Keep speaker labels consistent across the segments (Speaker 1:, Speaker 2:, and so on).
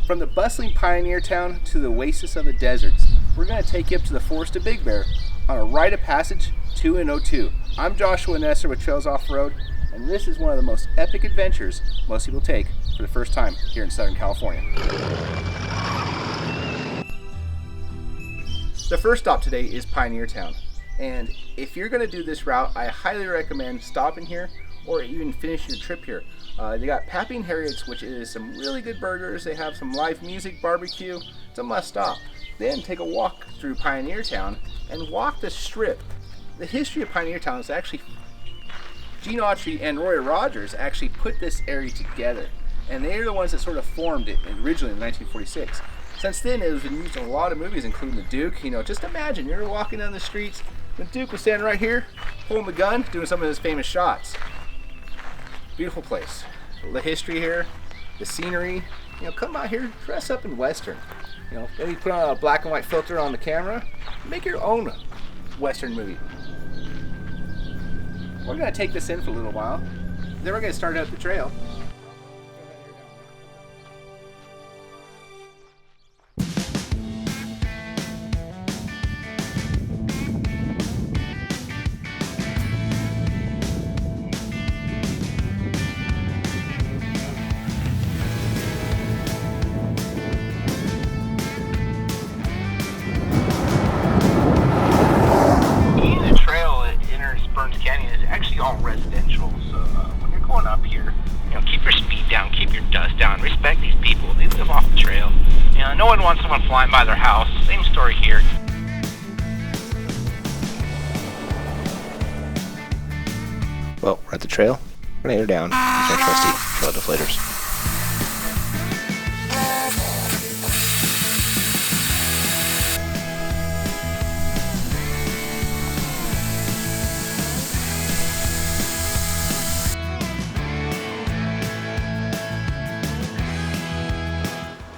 Speaker 1: From the bustling pioneer town to the oasis of the deserts, we're going to take you up to the forest of Big Bear on a rite of passage 2 and 02. I'm Joshua Noesser with Trailsoffroad, and this is one of the most epic adventures most people take for the first time here in Southern California. The first stop today is Pioneertown, and if you're going to do this route, I highly recommend stopping here or even finish your trip here. They got Pappy and Harriet's, which is some really good burgers. They have some live music, barbecue. It's a must stop. Then take a walk through Pioneertown and walk the strip. The history of Pioneertown is actually Gene Autry and Roy Rogers actually put this area together, and they're the ones that sort of formed it originally in 1946. Since then, it has been used in a lot of movies, including The Duke. You know, just imagine you're walking down the streets, the Duke was standing right here, holding the gun, doing some of his famous shots. Beautiful place. The history here, the scenery. You know, come out here, dress up in Western. You know, maybe put on a black and white filter on the camera, make your own Western movie. We're gonna take this in for a little while. Then we're gonna start out the trail.
Speaker 2: All residential, so when you're going up here, you know, keep your speed down, keep your dust down, respect these people. They live off the trail. You know, no one wants someone flying by their house. Same story here.
Speaker 3: Well, we're at the trail. We're gonna air down. These are trusty trail deflators.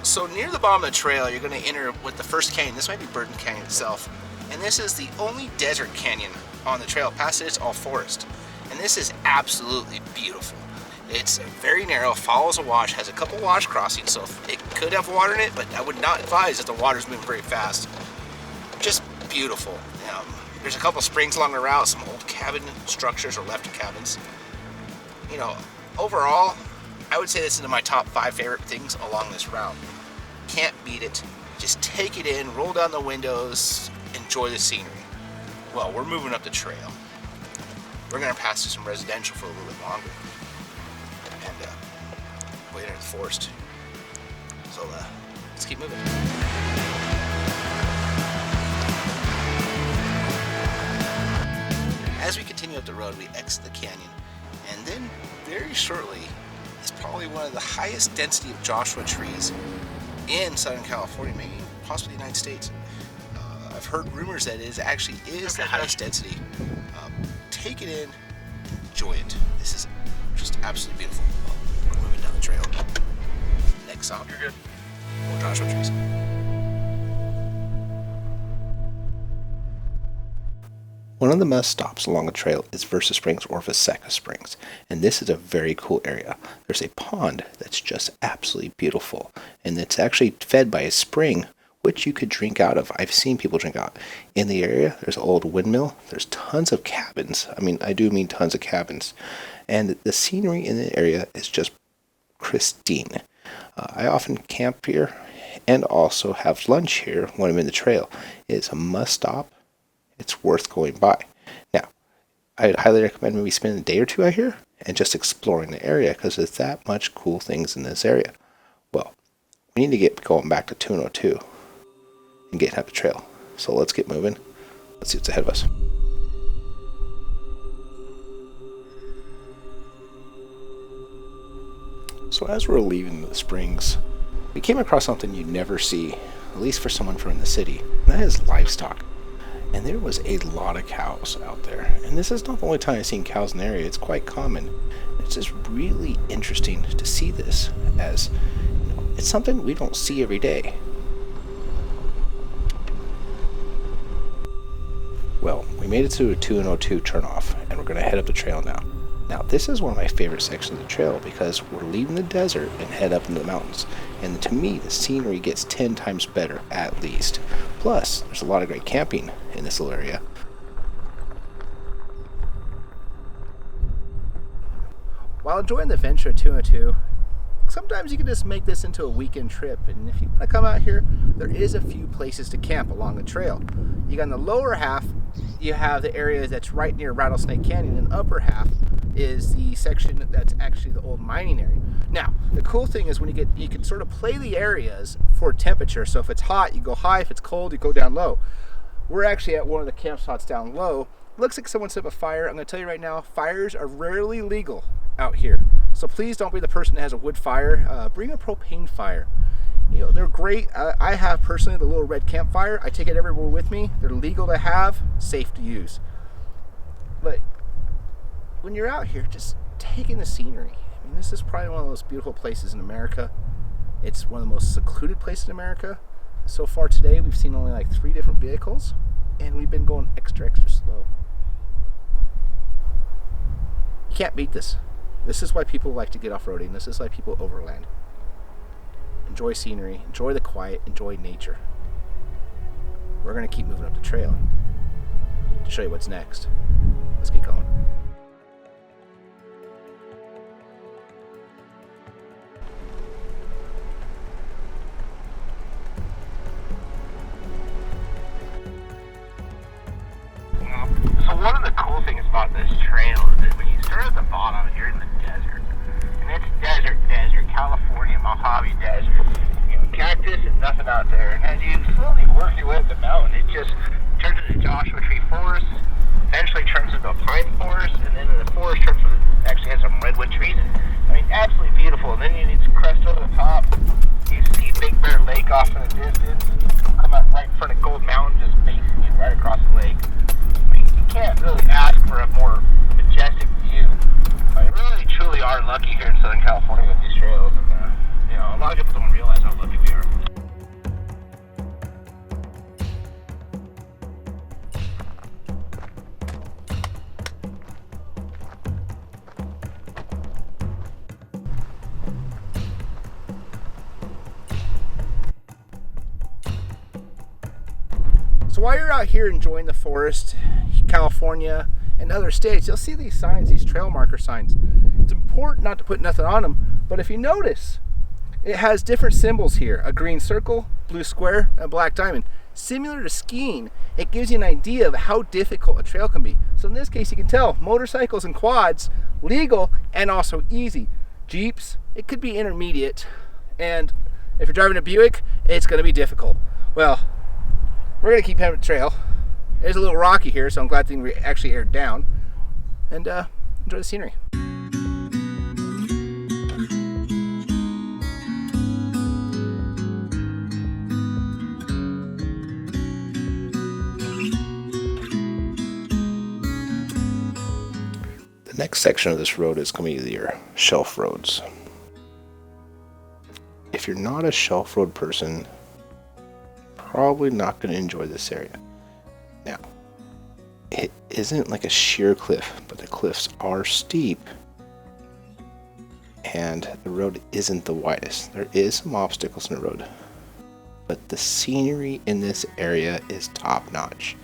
Speaker 1: So near the bottom of the trail, you're going to enter with the first canyon. This might be Burton Canyon itself. And this is the only desert canyon on the trail. Past it, it's all forest. And this is absolutely beautiful. It's very narrow, follows a wash, has a couple wash crossings, so it could have water in it, but I would not advise if the water's moving very fast. Just beautiful. There's a couple springs along the route, some old cabin structures or left cabins. You know, overall, I would say this is my top 5 favorite things along this route. Can't beat it. Just take it in, roll down the windows, enjoy the scenery. Well, we're moving up the trail. We're gonna pass through some residential for a little bit longer. And wait into the forest. So let's keep moving. As we continue up the road, we exit the canyon, and then very shortly, it's probably one of the highest density of Joshua trees in Southern California, maybe possibly the United States. I've heard rumors that it actually is the highest density. Take it in, enjoy it. This is just absolutely beautiful. Well, we're moving down the trail. Next stop, you're good. More Joshua trees.
Speaker 3: One of the must stops along the trail is Versa Springs or Vaseca Springs, and this is a very cool area. There's a pond that's just absolutely beautiful, and it's actually fed by a spring which you could drink out of. I've seen people drink out. In the area, there's an old windmill, there's tons of cabins. I do mean tons of cabins, and the scenery in the area is just pristine. I often camp here and also have lunch here when I'm in the trail. It's a must stop. It's worth going by. Now, I'd highly recommend maybe spending a day or two out here and just exploring the area because there's that much cool things in this area. Well, we need to get going back to 202 and getting up the trail. So let's get moving. Let's see what's ahead of us. So as we're leaving the springs, we came across something you'd never see, at least for someone from the city, and that is livestock. And there was a lot of cows out there. And this is not the only time I've seen cows in the area. It's quite common. It's just really interesting to see this as, it's something we don't see every day. Well, we made it to a 202 turnoff, and we're going to head up the trail now. Now, this is one of my favorite sections of the trail because we're leaving the desert and head up into the mountains. And to me, the scenery gets 10 times better at least. Plus, there's a lot of great camping in this little area. While enjoying the adventure of 202, sometimes you can just make this into a weekend trip. And if you want to come out here, there is a few places to camp along the trail. You got in the lower half, you have the area that's right near Rattlesnake Canyon, and the upper half is the section that's actually the old mining area. Now, the cool thing is you can sort of play the areas for temperature. So if it's hot, you go high. If it's cold, you go down low. We're actually at one of the campsites down low. Looks like someone set up a fire. I'm going to tell you right now, fires are rarely legal out here. So please don't be the person that has a wood fire. Bring a propane fire. You know, they're great. I have personally the little red campfire. I take it everywhere with me. They're legal to have, safe to use. But when you're out here, just taking the scenery. I mean, this is probably one of the most beautiful places in America. It's one of the most secluded places in America. So far today, we've seen only like 3 different vehicles, and we've been going extra slow. You can't beat this. This is why people like to get off-roading. This is why people overland. Enjoy scenery, enjoy the quiet, enjoy nature. We're going to keep moving up the trail to show you what's next. Let's get going.
Speaker 2: So one of the cool things about this trail is that when you start at the bottom, you're in the desert. And it's desert, California, Mojave Desert. You know, cactus and nothing out there. And as you slowly work your way up the mountain, it just turns into Joshua Tree Forest, eventually turns into a pine forest, and then the forest actually has some redwood trees. I mean, absolutely beautiful. And then you need to crest over the top. You see Big Bear Lake off in the distance. Come out right in front of Gold Mountain, just facing you right across the lake. Can't really ask for a more majestic view. I mean, really, truly are lucky here in Southern California with these trails. And, you know, a lot of people don't realize how lucky we are.
Speaker 3: So while you're out here enjoying the forest, California, and other states, you'll see these signs, these trail marker signs. It's important not to put nothing on them, but if you notice, it has different symbols here. A green circle, blue square, and a black diamond. Similar to skiing, it gives you an idea of how difficult a trail can be. So in this case, you can tell motorcycles and quads, legal and also easy. Jeeps, it could be intermediate. And if you're driving a Buick, it's going to be difficult. Well, we're going to keep heading the trail. It's a little rocky here, so I'm glad things actually aired down. And enjoy the scenery. The next section of this road is going to be your shelf roads. If you're not a shelf road person, probably not going to enjoy this area. Now, it isn't like a sheer cliff, but the cliffs are steep, and the road isn't the widest. There is some obstacles in the road, but the scenery in this area is top notch.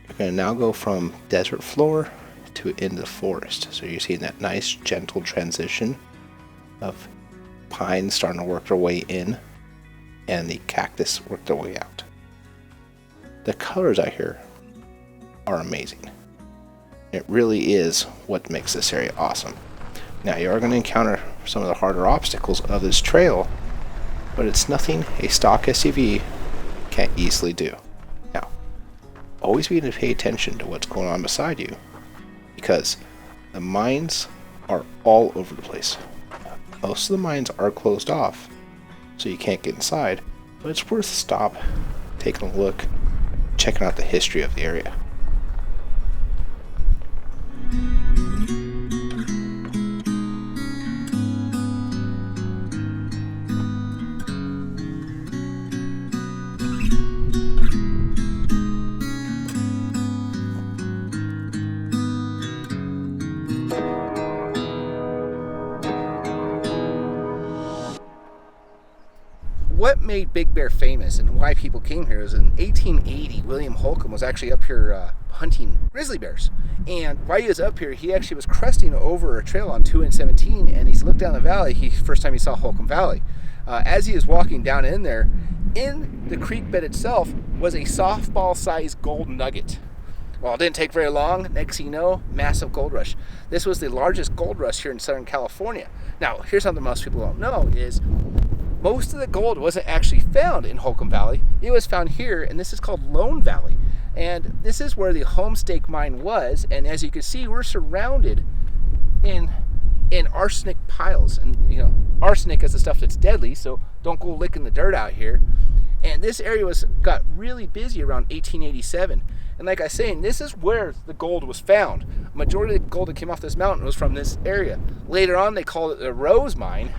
Speaker 3: You're going to now go from desert floor to into the forest. So you're seeing that nice gentle transition of pines starting to work their way in and the cactus work their way out. The colors out here are amazing. It really is what makes this area awesome. Now you are going to encounter some of the harder obstacles of this trail, but it's nothing a stock SUV can't easily do. Now, always be to pay attention to what's going on beside you, because the mines are all over the place. Most of the mines are closed off, so you can't get inside, but it's worth a stop, taking a look, checking out the history of the area.
Speaker 1: What made Big Bear famous and why people came here is in 1880, William Holcomb was actually up here hunting grizzly bears. And while he was up here, he actually was cresting over a trail on 2 and 17, and he's looked down the valley. First time he saw Holcomb Valley. As he was walking down in there, in the creek bed itself was a softball-sized gold nugget. Well, it didn't take very long. Next thing you know, massive gold rush. This was the largest gold rush here in Southern California. Now, here's something most people don't know is most of the gold wasn't actually found in Holcomb Valley. It was found here, and this is called Lone Valley. And this is where the Homestake mine was, and as you can see, we're surrounded in arsenic piles. And you know, arsenic is the stuff that's deadly, so don't go licking the dirt out here. And this area got really busy around 1887. And like I was saying, this is where the gold was found. A majority of the gold that came off this mountain was from this area. Later on, they called it the Rose Mine.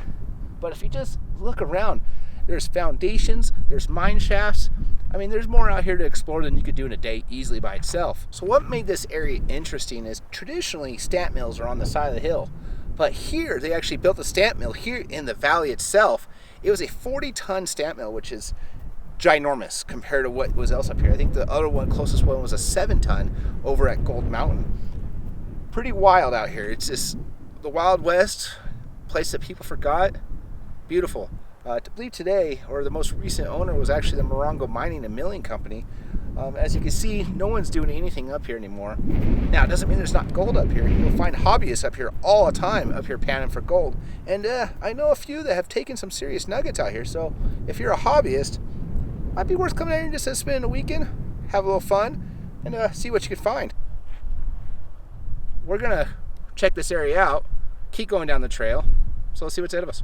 Speaker 1: But if you just look around, there's foundations, there's mine shafts. I mean, there's more out here to explore than you could do in a day easily by itself. So what made this area interesting is traditionally stamp mills are on the side of the hill. But here, they actually built a stamp mill here in the valley itself. It was a 40-ton stamp mill, which is ginormous compared to what was else up here. I think the other one, closest one, was a 7-ton over at Gold Mountain. Pretty wild out here. It's just the Wild West, place that people forgot. Beautiful. I believe today, or the most recent owner, was actually the Morongo Mining and Milling Company. As you can see, no one's doing anything up here anymore. Now, it doesn't mean there's not gold up here. You'll find hobbyists up here all the time, up here panning for gold. And I know a few that have taken some serious nuggets out here. So if you're a hobbyist, might be worth coming out here and just spending a weekend, have a little fun, and see what you can find. We're going to check this area out, keep going down the trail, so let's see what's ahead of us.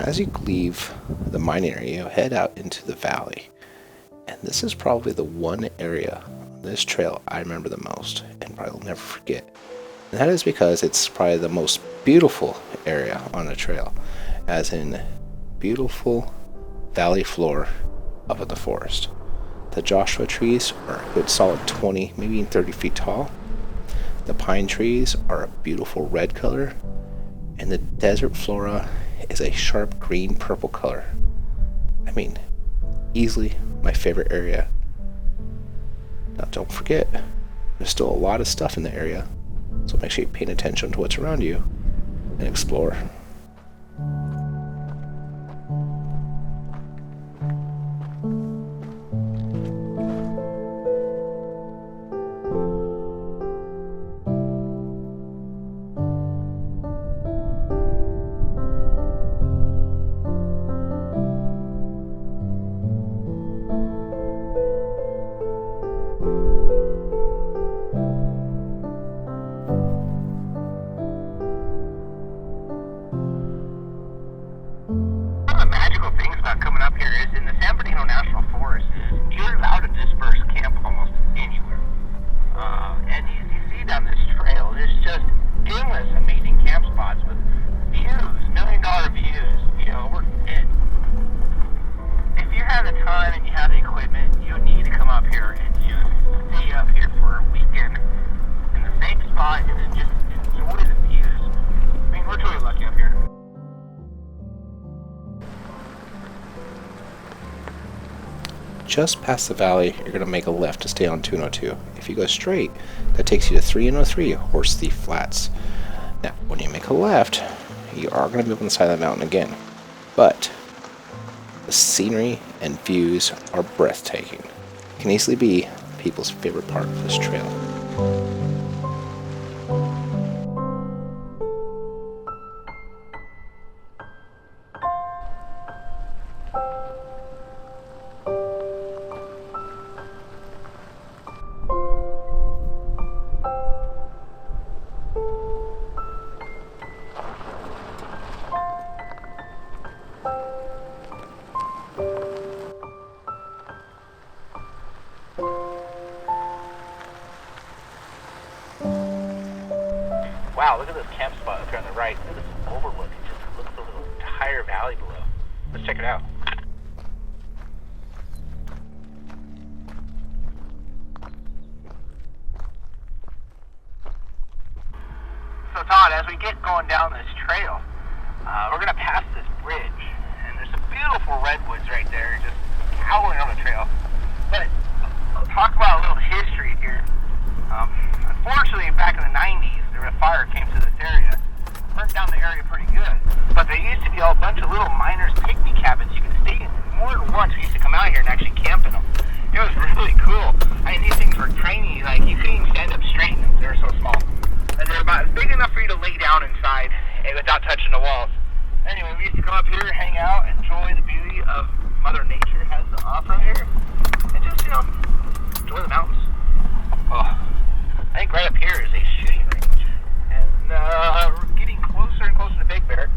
Speaker 3: As you leave the mining area, you head out into the valley. And this is probably the one area on this trail I remember the most and probably will never forget. And that is because it's probably the most beautiful area on the trail, as in beautiful valley floor up in the forest. The Joshua trees are a good solid 20, maybe even 30 feet tall. The pine trees are a beautiful red color, and the desert flora is a sharp green purple color. I mean, easily my favorite area. Now don't forget, there's still a lot of stuff in the area, so make sure you pay attention to what's around you and explore.
Speaker 2: Coming up here is in the San Bernardino National Forest. You're allowed to disperse camp almost anywhere. And you see down this trail, there's just endless amazing camp spots with views, $1 million views. You know, if you have the time and you have the equipment, you need to come up here and just stay up here for a weekend in the same spot and then just enjoy the views. I mean, we're totally lucky up here.
Speaker 3: Just past the valley, you're going to make a left to stay on 202. If you go straight, that takes you to 303 Horse Thief Flats. Now, when you make a left, you are going to be up on the side of the mountain again. But the scenery and views are breathtaking. It can easily be people's favorite part of this trail.
Speaker 2: Wow, look at this camp spot up here on the right. Look at this overlook. It just looks over the entire valley below. Let's check it out. So Todd, as we get going down this trail, we're going to pass this bridge, and there's some beautiful redwoods right there, just howling on the trail. But I'll talk about a little history here. Unfortunately, back in the 90s, there was a fire came to this area, burnt down the area pretty good. But there used to be a bunch of little miners' picnic cabins you could stay in. More than once, we used to come out here and actually camp in them. It was really cool. I mean, these things were tiny, like you couldn't even stand up straight in them. They were so small. And they're about big enough for you to lay down inside without touching the walls. Anyway, we used to come up here, hang out, enjoy the beauty of Mother Nature has to offer here, and just, enjoy the mountains. Oh, I think right up here is a shooting range, and we're getting closer and closer to Big Bear.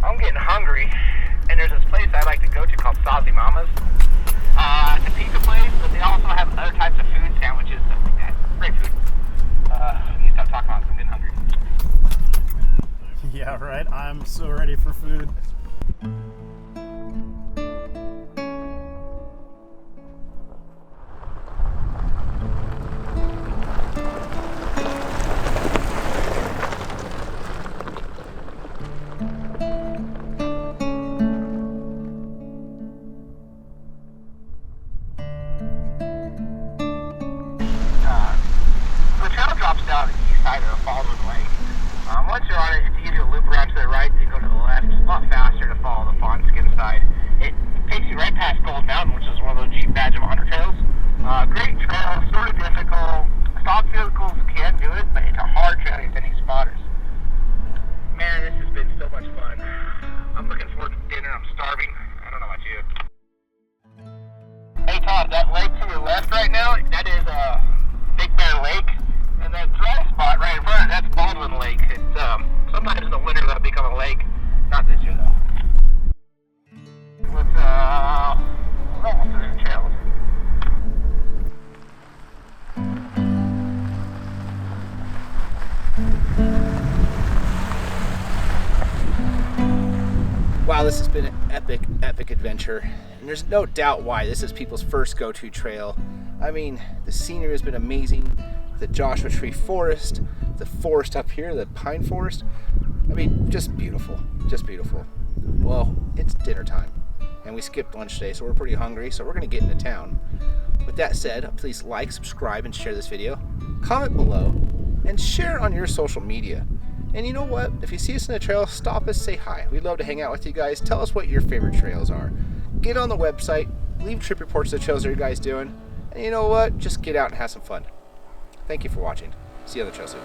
Speaker 2: I'm getting hungry, and there's this place I like to go to called Saucy Mama's. It's a pizza place, but they also have other types of food, sandwiches, stuff like that. Great food. You need to stop talking about it, I'm getting hungry.
Speaker 4: Yeah, right. I'm so ready for food.
Speaker 2: The trail drops down the east side of Baldwin Lake. Once you're on it, it's easy to loop around to the right and go to the left. It's a lot faster to follow the fawn skin side. It takes you right past Gold Mountain, which is one of those Jeep Badge of Honor trails. Great trail, sort of difficult. Stock vehicles can do it, but it's a hard trail to any spotters. Man, this has been so much fun. I'm looking forward to dinner. I'm starving. I don't know about you. Hey Todd, that lake to your left right now, that is Big Bear Lake. And that dry spot right in front, that's Baldwin Lake. It's sometimes in the winter that'll become a lake. Not this year though. We're almost to the trails.
Speaker 1: Wow, this has been an epic adventure. And there's no doubt why this is people's first go-to trail. I mean, the scenery has been amazing. The Joshua Tree Forest, the forest up here, the pine forest. I mean, just beautiful, just beautiful. Well, it's dinner time, and we skipped lunch today, so we're pretty hungry, so we're gonna get into town. With that said, please like, subscribe, and share this video. Comment below, and share on your social media. And you know what? If you see us in the trail, stop us, say hi. We'd love to hang out with you guys. Tell us what your favorite trails are. Get on the website, leave trip reports of the trails that you guys doing, and you know what? Just get out and have some fun. Thank you for watching. See you on the trail soon.